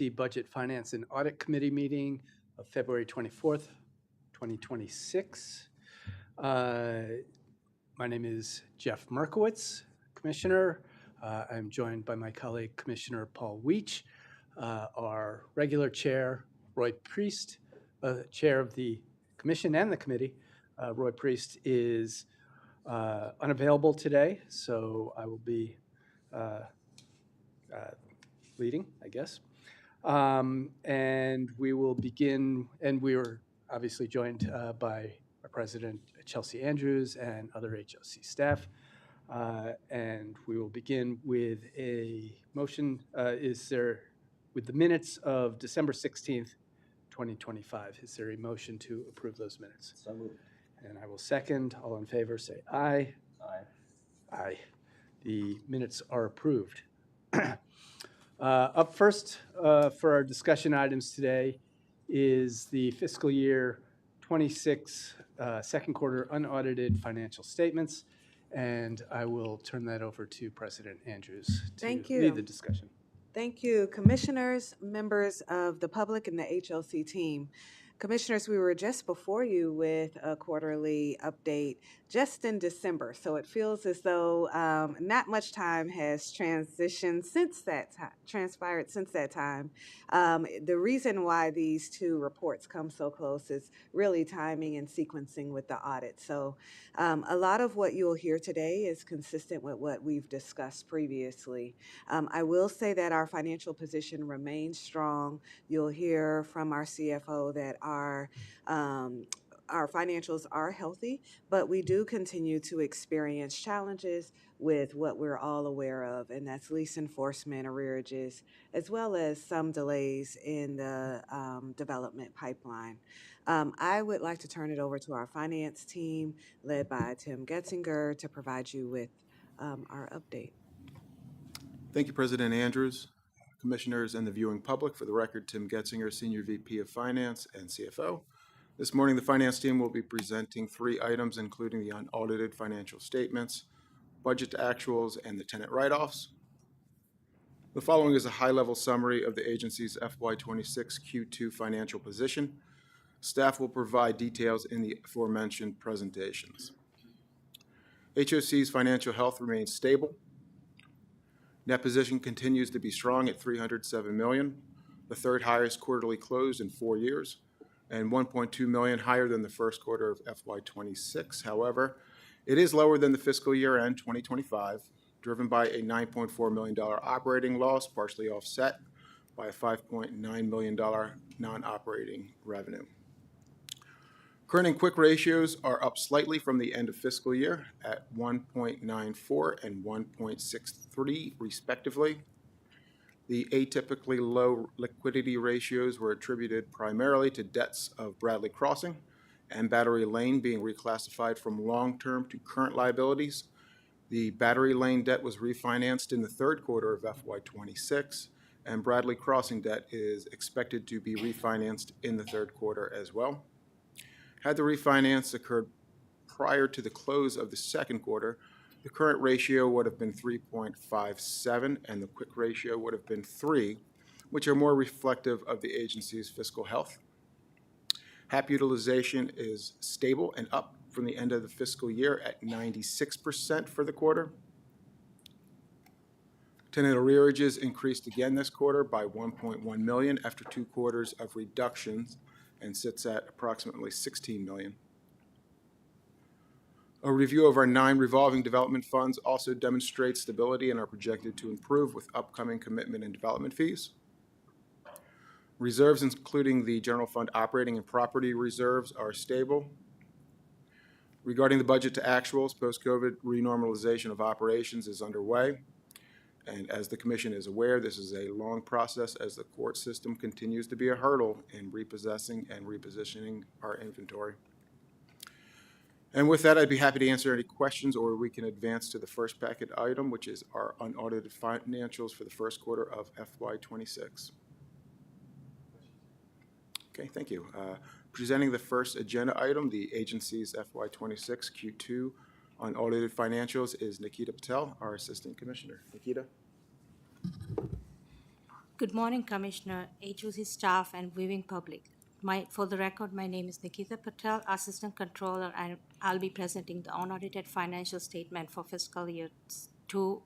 the Budget, Finance, and Audit Committee meeting of February 24th, 2026. My name is Jeff Merkowitz, Commissioner. I'm joined by my colleague, Commissioner Paul Weech, our regular chair, Roy Priest, chair of the commission and the committee. Roy Priest is unavailable today, so I will be leading, I guess. And we will begin, and we were obviously joined by our president, Chelsea Andrews, and other HOC staff. And we will begin with a motion, with the minutes of December 16th, 2025. Is there a motion to approve those minutes? So moved. And I will second. All in favor, say aye. Aye. Aye. The minutes are approved. Up first for our discussion items today is the fiscal year 26 second quarter unaudited financial statements. And I will turn that over to President Andrews to lead the discussion. Thank you, commissioners, members of the public, and the HOC team. Commissioners, we were just before you with a quarterly update just in December, so it feels as though not much time has transpired since that time. The reason why these two reports come so close is really timing and sequencing with the audit. So a lot of what you'll hear today is consistent with what we've discussed previously. I will say that our financial position remains strong. You'll hear from our CFO that our financials are healthy, but we do continue to experience challenges with what we're all aware of, and that's lease enforcement arrearages, as well as some delays in the development pipeline. I would like to turn it over to our finance team, led by Tim Getzinger, to provide you with our update. Thank you, President Andrews, commissioners, and the viewing public. For the record, Tim Getzinger, Senior VP of Finance and CFO. This morning, the finance team will be presenting 3 items, including the unaudited financial statements, budget to actuals, and the tenant write-offs. The following is a high-level summary of the agency's FY26 Q2 financial position. Staff will provide details in the aforementioned presentations. HOC's financial health remains stable. Net position continues to be strong at $307 million, the third highest quarterly close in 4 years, and $1.2 million higher than the first quarter of FY26. However, it is lower than the fiscal year end 2025, driven by a $9.4 million operating loss, partially offset by a $5.9 million non-operating revenue. Current and quick ratios are up slightly from the end of fiscal year at 1.94 and 1.63 respectively. The atypically low liquidity ratios were attributed primarily to debts of Bradley Crossing and Battery Lane being reclassified from long-term to current liabilities. The Battery Lane debt was refinanced in the third quarter of FY26, and Bradley Crossing debt is expected to be refinanced in the third quarter as well. Had the refinance occurred prior to the close of the second quarter, the current ratio would have been 3.57 and the quick ratio would have been 3, which are more reflective of the agency's fiscal health. HAP utilization is stable and up from the end of the fiscal year at 96% for the quarter. Tenant arrearages increased again this quarter by $1.1 million after 2 quarters of reductions and sits at approximately $16 million. A review of our 9 revolving development funds also demonstrates stability and are projected to improve with upcoming commitment and development fees. Reserves, including the general fund operating and property reserves, are stable. Regarding the budget to actuals, post-COVID renormalization of operations is underway. And as the Commission is aware, this is a long process as the court system continues to be a hurdle in repossessing and repositioning our inventory. And with that, I'd be happy to answer any questions, or we can advance to the first packet item, which is our unaudited financials for the first quarter of FY26. Okay, thank you. Presenting the first agenda item, the agency's FY26 Q2 unaudited financials, is Nikita Patel, our Assistant Commissioner. Nikita. Good morning, Commissioner, HOC staff, and viewing public. For the record, my name is Nikita Patel, Assistant Controller, and I'll be presenting the unaudited financial statement for fiscal year 2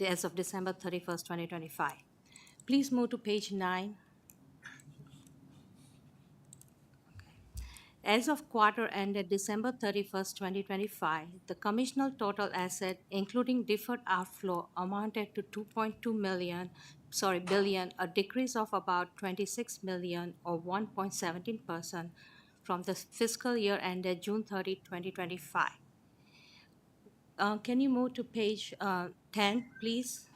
as of December 31st, 2025. Please move to page 9. As of quarter ended December 31st, 2025, the commissioner total asset, including deferred outflow, amounted to 2.2 billion, a decrease of about 26 million or 1.17% from the fiscal year ended June 30, 2025. Can you move to page 10, please?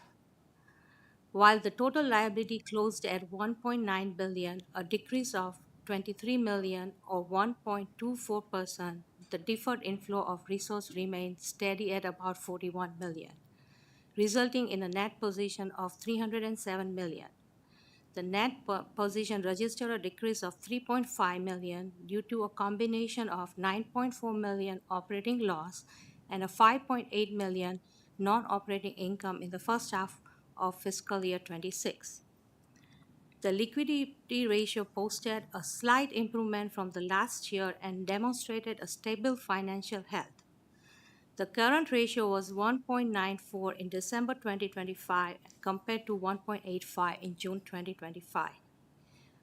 While the total liability closed at 1.9 billion, a decrease of 23 million or 1.24%, the deferred inflow of resource remained steady at about 41 million, resulting in a net position of 307 million. The net position registered a decrease of 3.5 million due to a combination of 9.4 million operating loss and a 5.8 million non-operating income in the first half of fiscal year 26. The liquidity ratio posted a slight improvement from the last year and demonstrated a stable financial health. The current ratio was 1.94 in December 2025 compared to 1.85 in June 2025,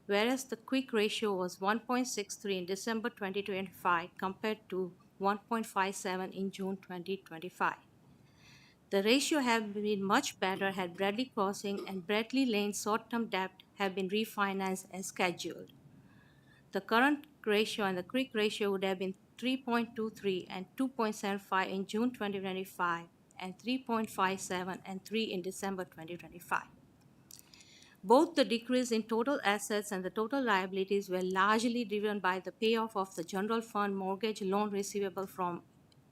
whereas the quick ratio was 1.63 in December 2025 compared to 1.57 in June 2025. The ratio have been much better had Bradley Crossing and Bradley Lane short-term debt have been refinanced as scheduled. The current ratio and the quick ratio would have been 3.23 and 2.75 in June 2025 and 3.57 and 3 in December 2025. Both the decrease in total assets and the total liabilities were largely driven by the payoff of the general fund mortgage loan receivable from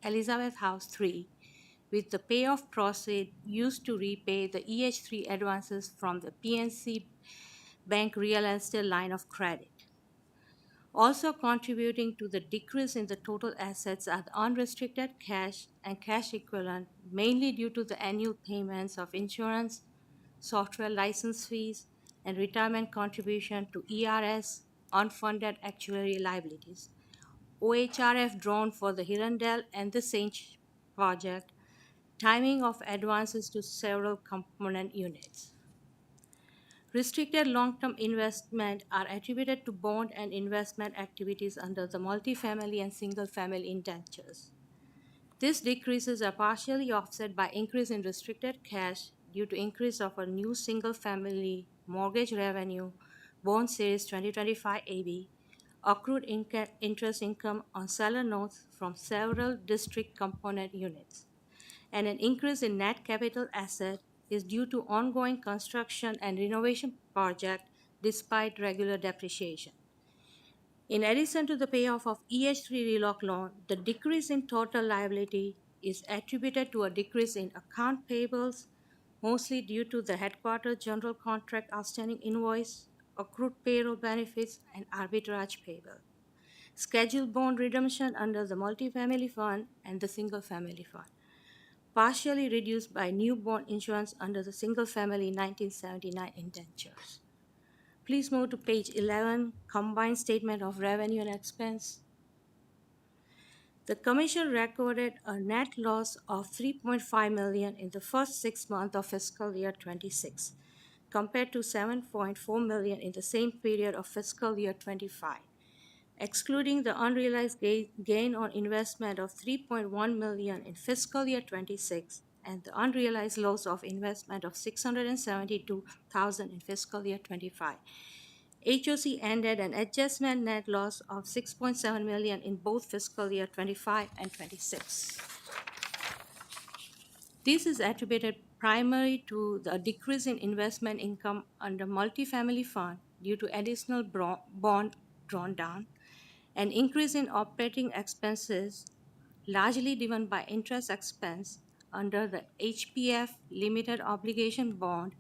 Elizabeth House 3, with the payoff proceeds used to repay the EH3 advances from the PNC Bank real estate line of credit. Also contributing to the decrease in the total assets are the unrestricted cash and cash equivalent, mainly due to the annual payments of insurance, software license fees, and retirement contribution to ERS, unfunded actuary liabilities, OHRF drawn for the Hirondale and the Saint project, timing of advances to several component units. Restricted long-term investment are attributed to bond and investment activities under the multifamily and single-family indentures. These decreases are partially offset by increase in restricted cash due to increase of a new single-family mortgage revenue, bond series 2025 AB, accrued interest income on seller notes from several district component units, and an increase in net capital asset is due to ongoing construction and renovation project despite regular depreciation. In addition to the payoff of EH3 reloc loan, the decrease in total liability is attributed to a decrease in account payables, mostly due to the headquarters general contract outstanding invoice, accrued payroll benefits, and arbitrage payable, scheduled bond redemption under the multifamily fund and the single family fund, partially reduced by new bond insurance under the single family 1979 indentures. Please move to page 11, combined statement of revenue and expense. The commission recorded a net loss of 3.5 million in the first 6 months of fiscal year 26, compared to 7.4 million in the same period of fiscal year 25. Excluding the unrealized gain on investment of 3.1 million in fiscal year 26 and the unrealized loss of investment of 672,000 in fiscal year 25, HOC ended an adjustment net loss of 6.7 million in both fiscal year 25 and 26. This is attributed primarily to the decrease in investment income under multifamily fund due to additional bond drawn down, an increase in operating expenses largely driven by interest expense under the HPF limited obligation bond,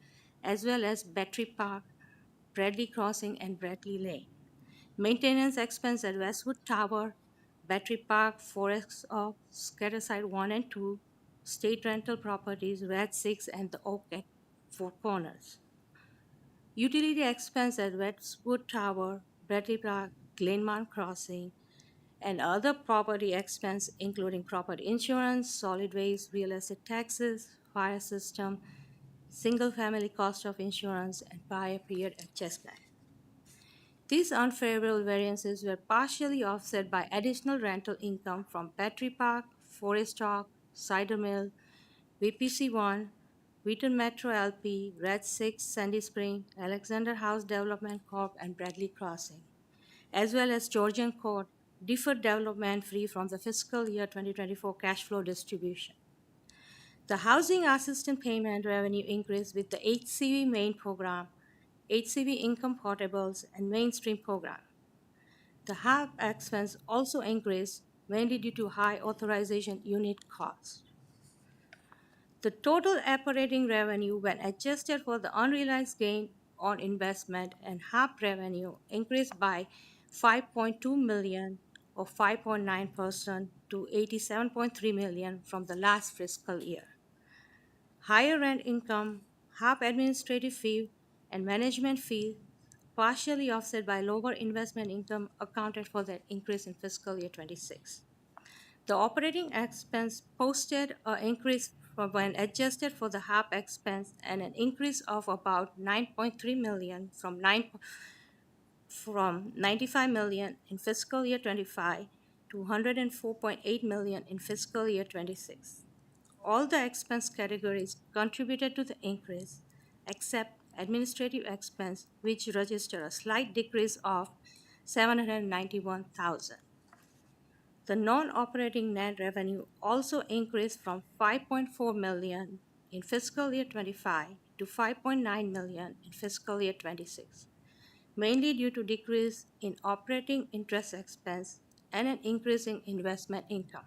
as well as Battery Park, Bradley Crossing, and Bradley Lane. Maintenance expense at Westwood Tower, Battery Park, Forest Oak, Scatterside 1 and 2, state rental properties, Red 6, and the Oak at Four Corners. Utility expense at Westwood Tower, Bradley Park, Glenmount Crossing, and other property expense including property insurance, solid waste, real estate taxes, fire system, single family cost of insurance, and prior period adjustment. These unfavorable variances were partially offset by additional rental income from Battery Park, Forest Talk, Cider Mill, VPC 1, Wheaton Metro LP, Red 6, Sandy Spring, Alexander House Development Corp., and Bradley Crossing, as well as Georgian Court, deferred development free from the fiscal year 2024 cash flow distribution. The housing assistance payment revenue increased with the HCV main program, HCV income portables, and mainstream program. The HAB expense also increased mainly due to high authorization unit costs. The total operating revenue, when adjusted for the unrealized gain on investment and HAB revenue, increased by 5.2 million or 5.9% to 87.3 million from the last fiscal year. Higher rent income, HAB administrative fee, and management fee, partially offset by lower investment income, accounted for the increase in fiscal year 26. The operating expense posted an increase when adjusted for the HAB expense and an increase of about 9.3 million from 95 million in fiscal year 25 to 104.8 million in fiscal year 26. All the expense categories contributed to the increase except administrative expense, which registered a slight decrease of 791,000. The non-operating net revenue also increased from 5.4 million in fiscal year 25 to 5.9 million in fiscal year 26, mainly due to decrease in operating interest expense and an increase in investment income,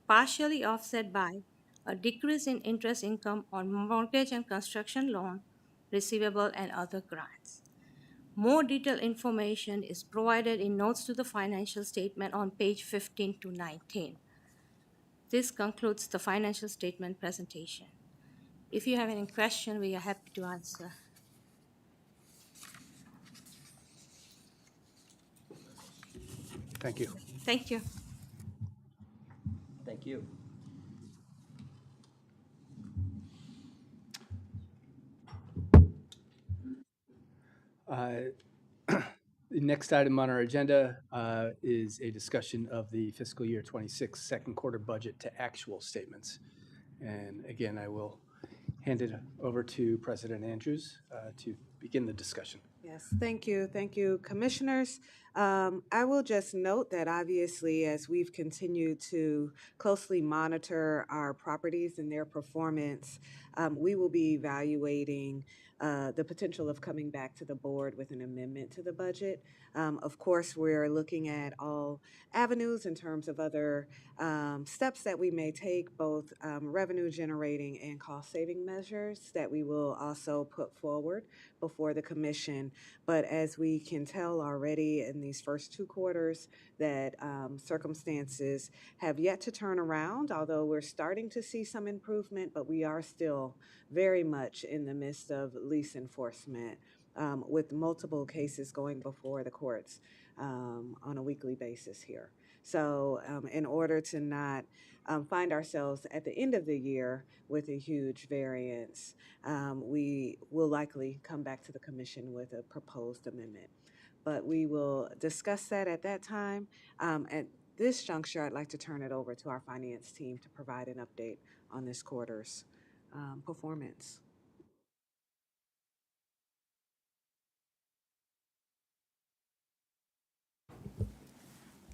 partially offset by a decrease in interest income on mortgage and construction loan, receivable, and other grants. More detailed information is provided in notes to the financial statement on page 15 to 19. This concludes the financial statement presentation. If you have any question, we are happy to answer. Thank you. Thank you. Thank you. The next item on our agenda is a discussion of the fiscal year 26 second quarter budget to actual statements. And again, I will hand it over to President Andrews to begin the discussion. Yes, thank you. Thank you, commissioners. I will just note that obviously, as we've continued to closely monitor our properties and their performance, we will be evaluating the potential of coming back to the board with an amendment to the budget. Of course, we're looking at all avenues in terms of other steps that we may take, both revenue generating and cost saving measures that we will also put forward before the commission. But as we can tell already in these first two quarters, that circumstances have yet to turn around, although we're starting to see some improvement, but we are still very much in the midst of lease enforcement with multiple cases going before the courts on a weekly basis here. So in order to not find ourselves at the end of the year with a huge variance, we will likely come back to the commission with a proposed amendment. But we will discuss that at that time. At this juncture, I'd like to turn it over to our finance team to provide an update on this quarter's performance.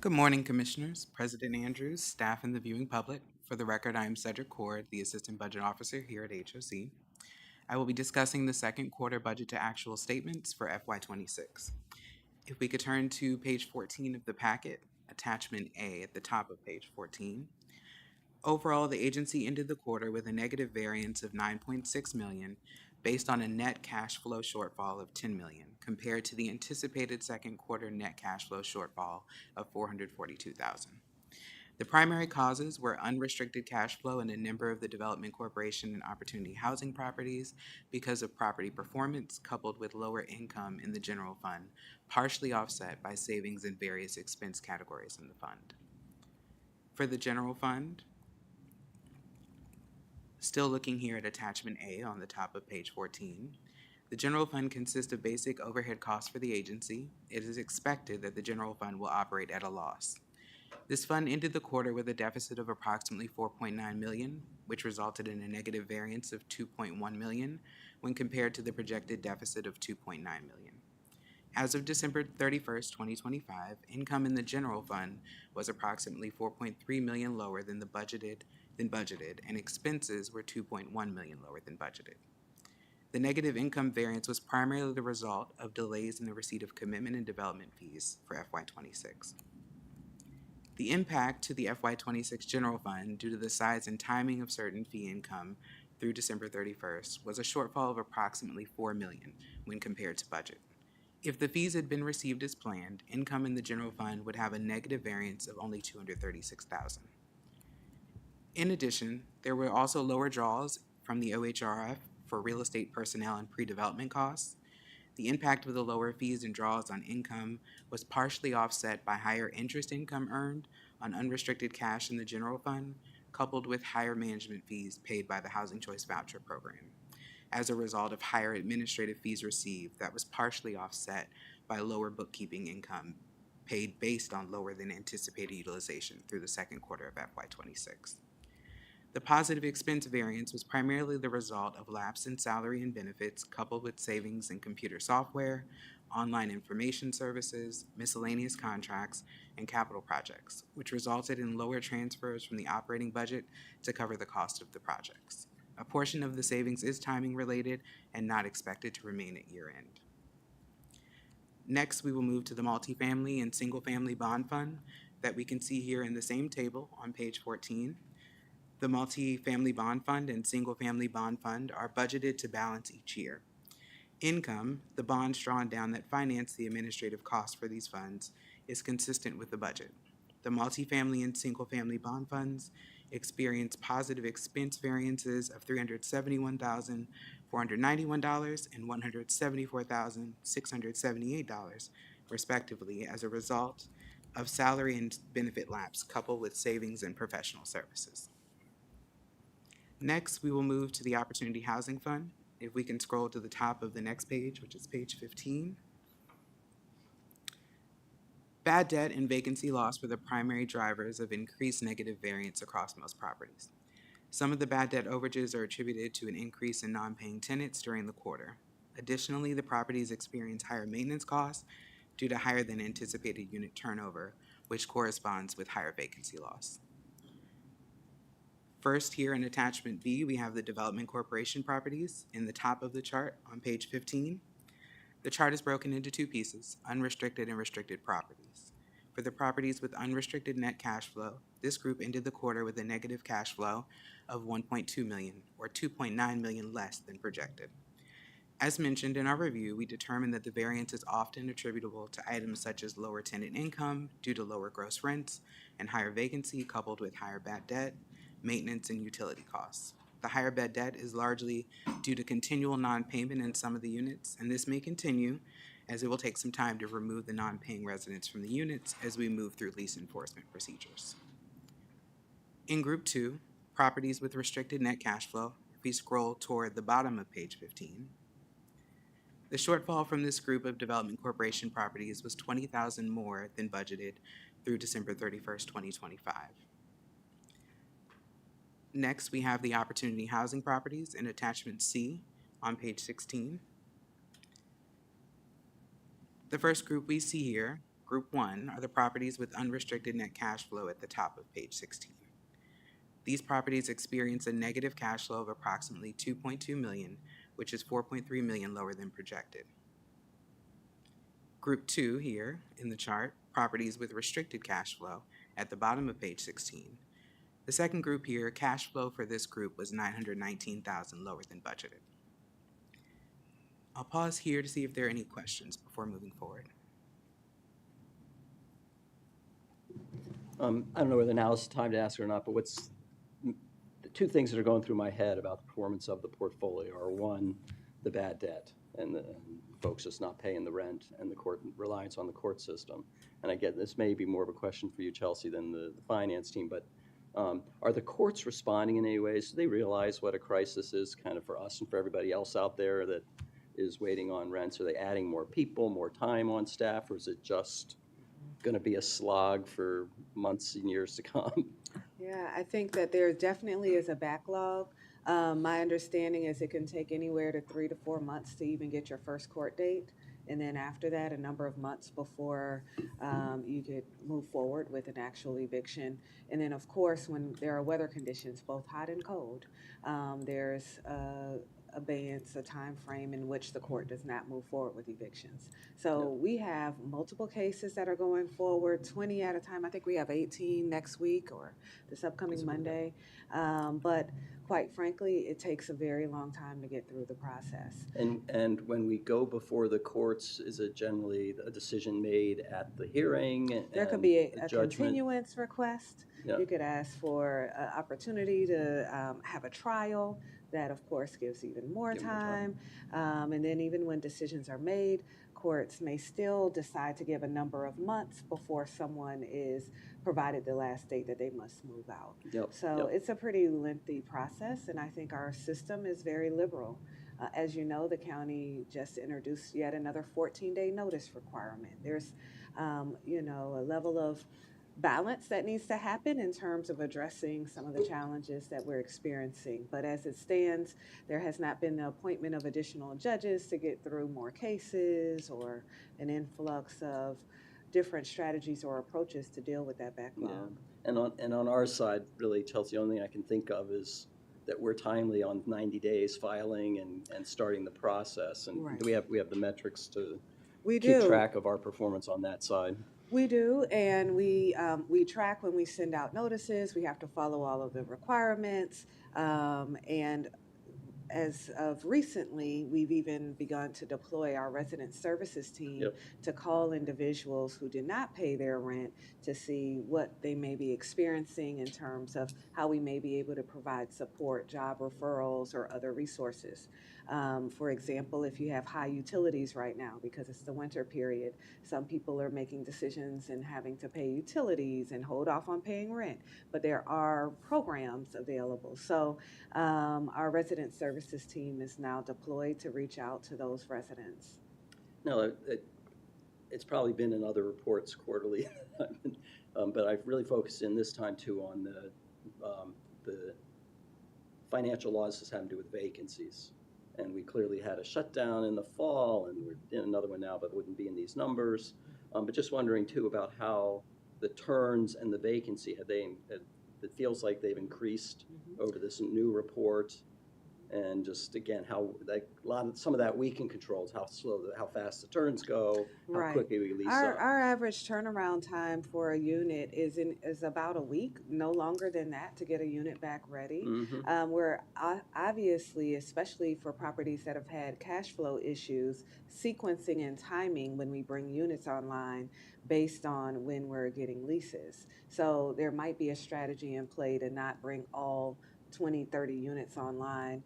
Good morning, Commissioners, President Andrews, staff, and the viewing public. For the record, I am Cedric Cord, the Assistant Budget Officer here at HOC. I will be discussing the second quarter budget to actual statements for FY26. If we could turn to page 14 of the packet, attachment A at the top of page 14. Overall, the agency ended the quarter with a negative variance of $9.6 million based on a net cash flow shortfall of $10 million compared to the anticipated second quarter net cash flow shortfall of $442,000. The primary causes were unrestricted cash flow in a number of the Development Corporation and Opportunity Housing properties because of property performance, coupled with lower income in the general fund, partially offset by savings in various expense categories in the fund. For the general fund, still looking here at attachment A on the top of page 14, the general fund consists of basic overhead costs for the agency. It is expected that the general fund will operate at a loss. This fund ended the quarter with a deficit of approximately $4.9 million, which resulted in a negative variance of $2.1 million when compared to the projected deficit of $2.9 million. As of December 31st, 2025, income in the general fund was approximately $4.3 million lower than budgeted, and expenses were $2.1 million lower than budgeted. The negative income variance was primarily the result of delays in the receipt of commitment and development fees for FY26. The impact to the FY26 general fund due to the size and timing of certain fee income through December 31st was a shortfall of approximately $4 million when compared to budget. If the fees had been received as planned, income in the general fund would have a negative variance of only $236,000. In addition, there were also lower draws from the OHRF for real estate personnel and pre-development costs. The impact of the lower fees and draws on income was partially offset by higher interest income earned on unrestricted cash in the general fund, coupled with higher management fees paid by the Housing Choice Voucher Program, as a result of higher administrative fees received that was partially offset by lower bookkeeping income paid based on lower than anticipated utilization through the second quarter of FY26. The positive expense variance was primarily the result of lapse in salary and benefits coupled with savings in computer software, online information services, miscellaneous contracts, and capital projects, which resulted in lower transfers from the operating budget to cover the cost of the projects. A portion of the savings is timing related and not expected to remain at year end. Next, we will move to the multifamily and single-family bond fund that we can see here in the same table on page 14. The multifamily bond fund and single-family bond fund are budgeted to balance each year. Income, the bonds drawn down that finance the administrative costs for these funds, is consistent with the budget. The multifamily and single-family bond funds experience positive expense variances of $371,491 and $174,678, respectively, as a result of salary and benefit lapse coupled with savings in professional services. Next, we will move to the Opportunity Housing Fund. If we can scroll to the top of the next page, which is page 15. Bad debt and vacancy loss were the primary drivers of increased negative variance across most properties. Some of the bad debt overages are attributed to an increase in non-paying tenants during the quarter. Additionally, the properties experienced higher maintenance costs due to higher than anticipated unit turnover, which corresponds with higher vacancy loss. First, here in attachment B, we have the Development Corporation properties in the top of the chart on page 15. The chart is broken into two pieces, unrestricted and restricted properties. For the properties with unrestricted net cash flow, this group ended the quarter with a negative cash flow of $1.2 million, or $2.9 million less than projected. As mentioned in our review, we determined that the variance is often attributable to items such as lower tenant income due to lower gross rents and higher vacancy coupled with higher bad debt, maintenance, and utility costs. The higher bad debt is largely due to continual non-payment in some of the units, and this may continue as it will take some time to remove the non-paying residents from the units as we move through lease enforcement procedures. In Group 2, properties with restricted net cash flow, if we scroll toward the bottom of page 15, the shortfall from this group of Development Corporation properties was $20,000 more than budgeted through December 31st, 2025. Next, we have the Opportunity Housing properties in attachment C on page 16. The first group we see here, Group 1, are the properties with unrestricted net cash flow at the top of page 16. These properties experience a negative cash flow of approximately $2.2 million, which is $4.3 million lower than projected. Group 2 here in the chart, properties with restricted cash flow at the bottom of page 16. The second group here, cash flow for this group was $919,000 lower than budgeted. I'll pause here to see if there are any questions before moving forward. I don't know whether now is the time to ask or not, but the two things that are going through my head about the performance of the portfolio are, one, the bad debt and folks just not paying the rent and the court reliance on the court system. And I get this may be more of a question for you, Chelsea, than the finance team, but are the courts responding in any ways? Do they realize what a crisis is kind of for us and for everybody else out there that is waiting on rents? Are they adding more people, more time on staff, or is it just going to be a slog for months and years to come? Yeah, I think that there definitely is a backlog. My understanding is it can take anywhere to 3 to 4 months to even get your first court date. And then after that, a number of months before you could move forward with an actual eviction. And then, of course, when there are weather conditions, both hot and cold, there's abeyance, a time frame in which the court does not move forward with evictions. So we have multiple cases that are going forward, 20 at a time. I think we have 18 next week or this upcoming Monday. But quite frankly, it takes a very long time to get through the process. And when we go before the courts, is it generally a decision made at the hearing? There could and be the a judgment? continuance request. Yeah. You could ask for an opportunity to have a trial. That, of course, gives even more Give more time. time. And then even when decisions are made, courts may still decide to give a number of months before someone is provided the last date that they must move out. Yep. So Yep. it's a pretty lengthy process, and I think our system is very liberal. As you know, the county just introduced yet another 14-day notice requirement. There's, a level of balance that needs to happen in terms of addressing some of the challenges that we're experiencing. But as it stands, there has not been the appointment of additional judges to get through more cases or an influx of different strategies or approaches to deal with that backlog. Yeah. And on our side, really, Chelsea, the only thing I can think of is that we're timely on 90 days filing and starting the process. And Right. we have the metrics to We keep do. track of our performance on that side. We do, and we track when we send out notices. We have to follow all of the requirements, and as of recently, we've even begun to deploy our resident services team Yep. to call individuals who did not pay their rent to see what they may be experiencing in terms of how we may be able to provide support, job referrals, or other resources. For example, if you have high utilities right now, because it's the winter period, some people are making decisions and having to pay utilities and hold off on paying rent, but there are programs available. So our resident services team is now deployed to reach out to those residents. No, it's probably been in other reports quarterly, but I've really focused in this time too on the financial laws that have to do with vacancies. And we clearly had a shutdown in the fall, and we're in another one now, but it wouldn't be in these numbers. But just wondering too about how the turns and the vacancy, it feels like they've increased over this new report. And just again, how some of that we can control is how fast the turns go, how Right. quickly we lease Our up. average turnaround time for a unit is about a week, no longer than that, to get a unit back ready. Mm-hmm. We're obviously, especially for properties that have had cash flow issues, sequencing and timing when we bring units online based on when we're getting leases. So there might be a strategy in play to not bring all 20, 30 units online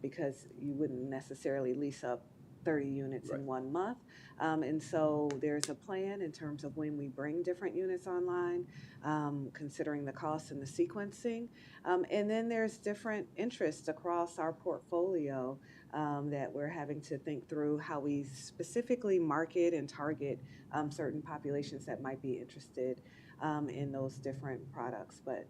because you wouldn't necessarily lease up 30 units Right. in 1 month. And so there's a plan in terms of when we bring different units online, considering the cost and the sequencing. And then there's different interests across our portfolio that we're having to think through how we specifically market and target certain populations that might be interested in those different products. But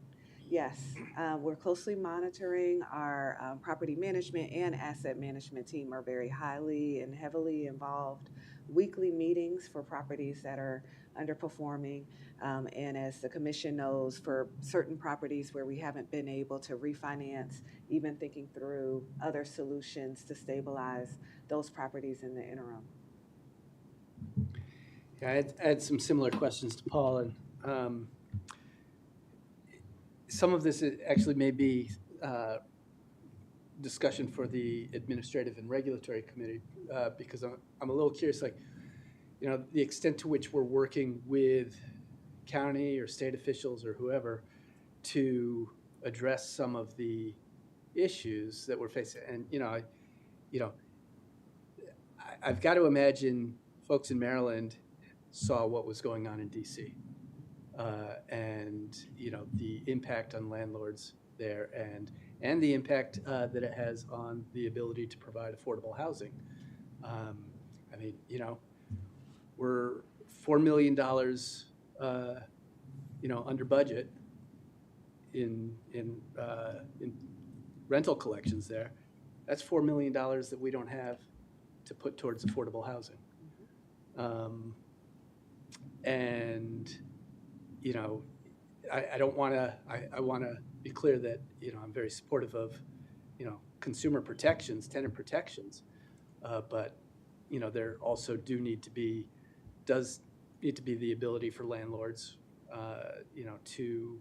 yes, we're closely monitoring. Our property management and asset management team are very highly and heavily involved. Weekly meetings for properties that are underperforming. And as the commission knows, for certain properties where we haven't been able to refinance, even thinking through other solutions to stabilize those properties in the interim. Yeah, I had some similar questions to Paul, and some of this actually may be discussion for the Administrative and Regulatory Committee, because I'm a little curious, the extent to which we're working with county or state officials or whoever to address some of the issues that we're facing. And, I've got to imagine folks in Maryland saw what was going on in DC. And, the impact on landlords there and the impact that it has on the ability to provide affordable housing. We're $4 million, under budget in rental collections there. That's $4 million that we don't have to put towards affordable housing. And, I don't want to, I want to be clear that, I'm very supportive of, consumer protections, tenant protections. But, there also does need to be the ability for landlords, to,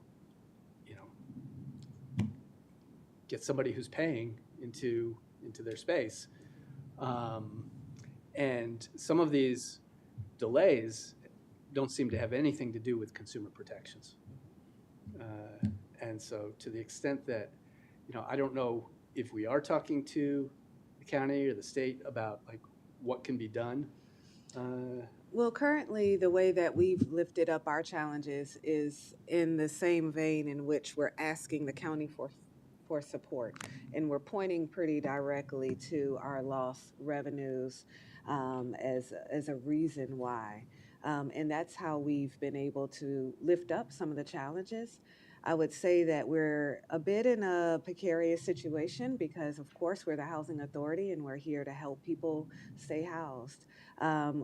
get somebody who's paying into their space. And some of these delays don't seem to have anything to do with consumer protections. And so to the extent that, I don't know if we are talking to the county or the state about like what can be done. Well, currently, the way that we've lifted up our challenges is in the same vein in which we're asking the county for support. And we're pointing pretty directly to our lost revenues as a reason why. And that's how we've been able to lift up some of the challenges. I would say that we're a bit in a precarious situation because, of course, we're the housing authority and we're here to help people stay housed.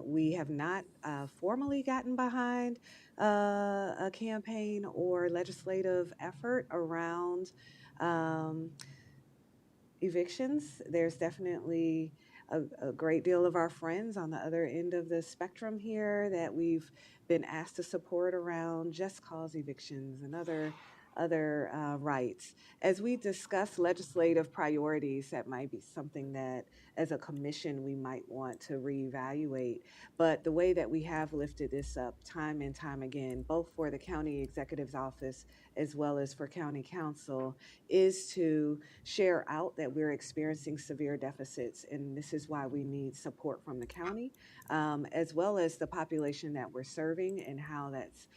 We have not formally gotten behind a campaign or legislative effort around evictions. There's definitely a great deal of our friends on the other end of the spectrum here that we've been asked to support around just cause evictions and other rights. As we discuss legislative priorities, that might be something that as a commission we might want to reevaluate. But the way that we have lifted this up time and time again, both for the county executive's office as well as for county council, is to share out that we're experiencing severe deficits, and this is why we need support from the county, as well as the population that we're serving and how that's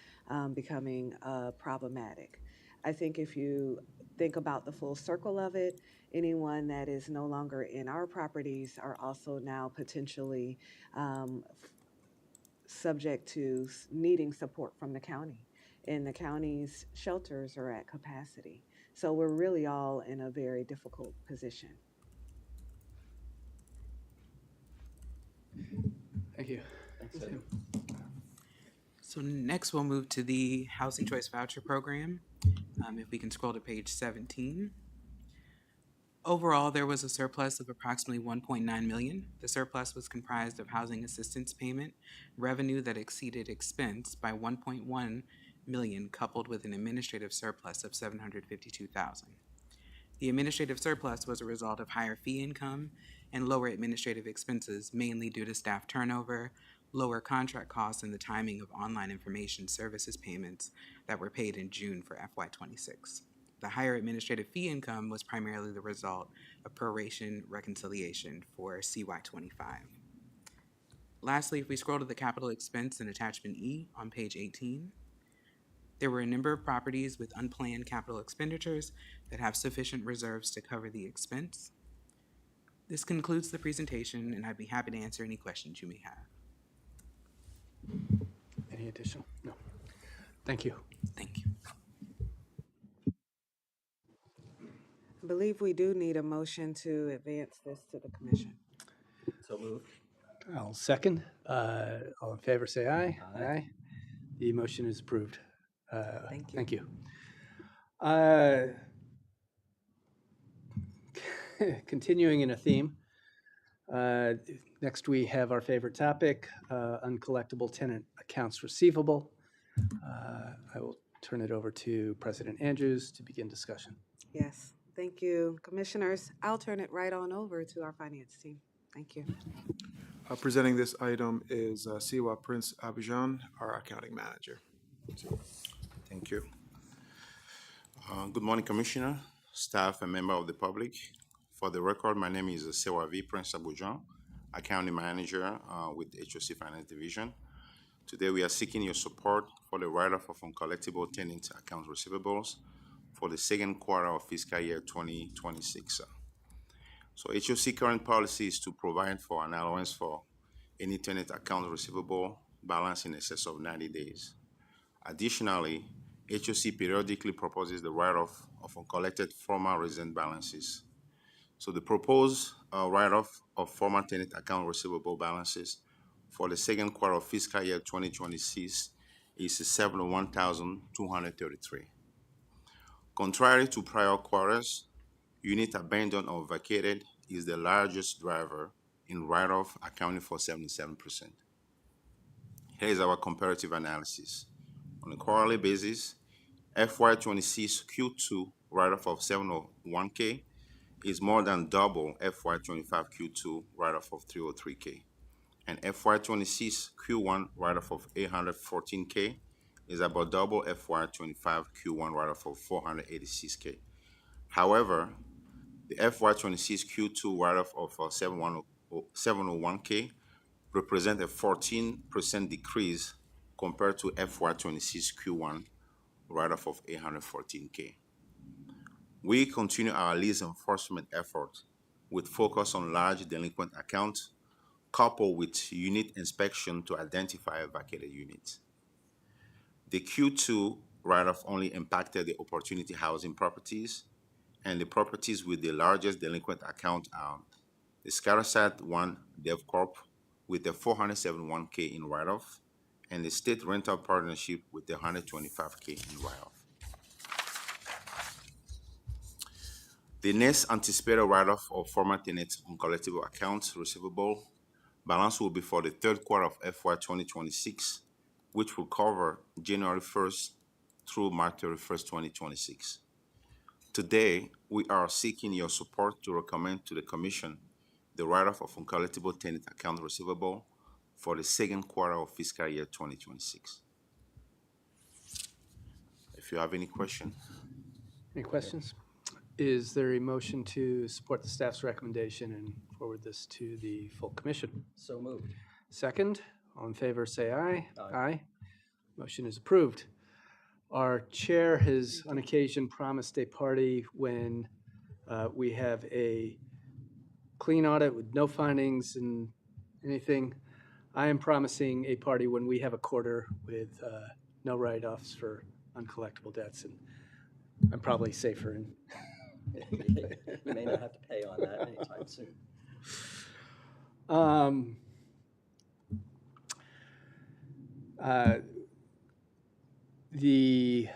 becoming problematic. I think if you think about the full circle of it, anyone that is no longer in our properties are also now potentially subject to needing support from the county. And the county's shelters are at capacity. So we're really all in a very difficult position. Thank you. Thanks, Ed. So next we'll move to the Housing Choice Voucher Program. If we can scroll to page 17. Overall, there was a surplus of approximately $1.9 million. The surplus was comprised of housing assistance payment, revenue that exceeded expense by $1.1 million, coupled with an administrative surplus of $752,000. The administrative surplus was a result of higher fee income and lower administrative expenses, mainly due to staff turnover, lower contract costs, and the timing of online information services payments that were paid in June for FY26. The higher administrative fee income was primarily the result of proration reconciliation for CY25. Lastly, if we scroll to the capital expense in attachment E on page 18, there were a number of properties with unplanned capital expenditures that have sufficient reserves to cover the expense. This concludes the presentation, and I'd be happy to answer any questions you may have. Any additional? No. Thank you. Thank you. I believe we do need a motion to advance this to the commission. So moved. I'll second. All in favor, say aye. Aye. The motion is approved. Thank you. Thank you. Continuing in a theme, next we have our favorite topic, uncollectible tenant accounts receivable. I will turn it over to President Andrews to begin discussion. Yes, thank you, commissioners. I'll turn it right on over to our finance team. Thank you. Presenting this item is Siwa Prince Abijan, our accounting manager. Thank you. Good morning, Commissioner, staff, and member of the public. For the record, my name is Sewavi Prince Abujan, Accounting Manager with HOC Finance Division. Today, we are seeking your support for the write-off of uncollectible tenant accounts receivables for the second quarter of fiscal year 2026. So HOC current policy is to provide for an allowance for any tenant account receivable balance in excess of 90 days. Additionally, HOC periodically proposes the write-off of uncollected former resident balances. So the proposed write-off of former tenant account receivable balances for the second quarter of fiscal year 2026 is $71,233. Contrary to prior quarters, unit abandoned or vacated is the largest driver in write-off, accounting for 77%. Here is our comparative analysis. On a quarterly basis, FY26 Q2 write-off of 701K is more than double FY25 Q2 write-off of 303K. And FY26 Q1 write-off of 814K is about double FY25 Q1 write-off of 486K. However, the FY26 Q2 write-off of 701K represent a 14% decrease compared to FY26 Q1 write-off of 814K. We continue our lease enforcement effort with focus on large delinquent accounts, coupled with unit inspection to identify vacated units. The Q2 write-off only impacted the opportunity housing properties, and the properties with the largest delinquent account are the Scarasat 1 Dev Corp with the 471K in write-off, and the State Rental Partnership with the 125K in write-off. The next anticipated write-off of former tenants uncollectible accounts receivable balance will be for the third quarter of FY 2026, which will cover January 1st through March 31st, 2026. Today, we are seeking your support to recommend to the Commission the write-off of uncollectible tenant account receivable for the second quarter of fiscal year 2026. If you have any question. Any questions? Is there a motion to support the staff's recommendation and forward this to the full commission? So moved. Second, all in favor, say aye. Aye. Motion is approved. Our chair has on occasion promised a party when we have a clean audit with no findings and anything. I am promising a party when we have a quarter with no write-offs for uncollectible debts, and I'm probably safer in. You may not have to pay on that anytime soon. The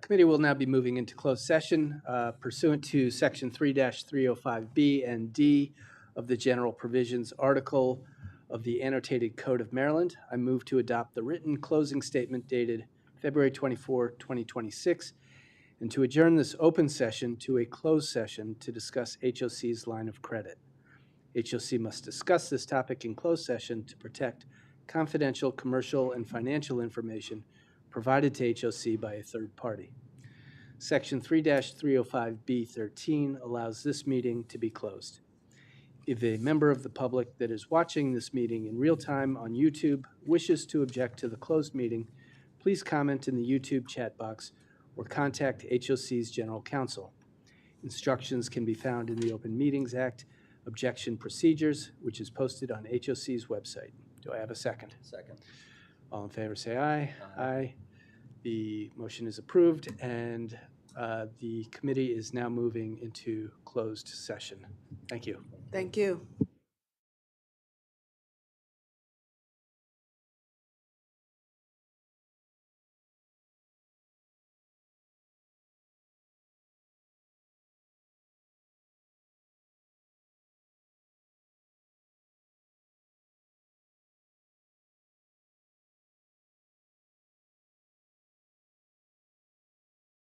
committee will now be moving into closed session pursuant to Section 3-305B and D of the General Provisions Article of the Annotated Code of Maryland. I move to adopt the written closing statement dated February 24, 2026, and to adjourn this open session to a closed session to discuss HOC's line of credit. HOC must discuss this topic in closed session to protect confidential commercial and financial information provided to HOC by a third party. Section 3-305B13 allows this meeting to be closed. If a member of the public that is watching this meeting in real time on YouTube wishes to object to the closed meeting, please comment in the YouTube chat box or contact HOC's General Counsel. Instructions can be found in the Open Meetings Act Objection Procedures, which is posted on HOC's website. Do I have a second? Second. All in favor, say aye. Aye. The motion is approved, and the committee is now moving into closed session. Thank you. Thank you.